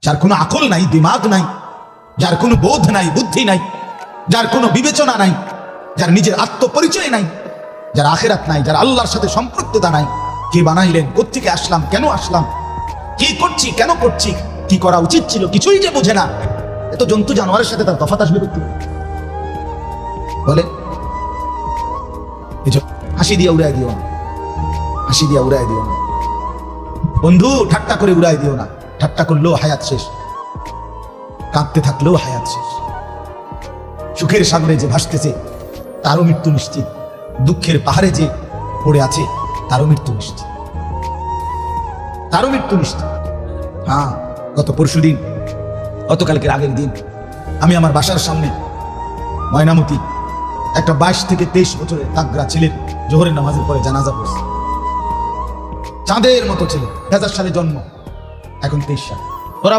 যার কোনো আকল নাই, দিমাগ নাই, যার কোনো বোধ নাই, বুদ্ধি নাই, যার কোনো বিবেচনা নাই, যার নিজের আত্মপরিচয় নাই, যার আখিরাত নাই, যার আল্লাহর সাথে সম্পৃক্ততা নাই, কে বানাইলেন, কোত্থেকে আসলাম, কেন আসলাম, কি করছি, কেন করছি, কি করা উচিত ছিল, কিছুই যে বোঝে না, এত জন্তু জানোয়ারের সাথে তার তফাৎ আসবে করতে বলে। হাসি দিয়ে উড়াই দিও না, হাসি দিয়ে উড়াই দিও না বন্ধু, ঠাট্টা করে উড়াই দিও না। ঠাট্টা করলেও হায়াত শেষ, কাঁদতে থাকলেও হায়াত শেষ। সুখের সাগরে যে ভাসতেছে তারও মৃত্যু নিশ্চিত, দুঃখের পাহাড়ে যে পড়ে আছে তারও মৃত্যু নিশ্চিত, তারও মৃত্যু নিশ্চিত। হ্যাঁ, গত পরশুদিন, গতকালকের আগের দিন আমি আমার বাসার সামনে ময়নামতি একটা 22 থেকে 23 বছরের তাগড়া ছেলের জোহরের নামাজের পরে জানাজা পড়ছে। চাঁদের মতো ছেলে, 2000 সালে জন্ম, এখন 23 সাল।